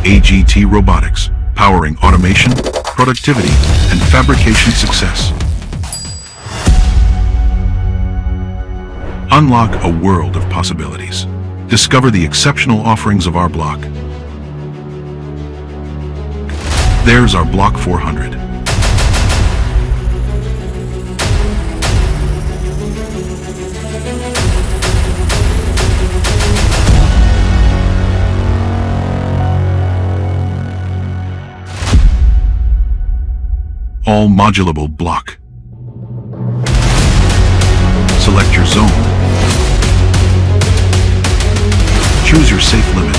AGT Robotics, powering automation, productivity, and fabrication success. Unlock a world of possibilities. Discover the exceptional offerings of our block. There's our Block 400. All modulable block. Select your zone. Choose your safe limit.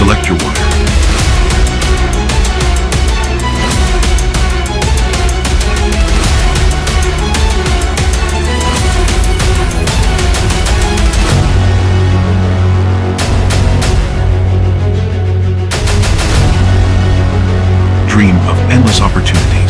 Select your wire. Dream of endless opportunities.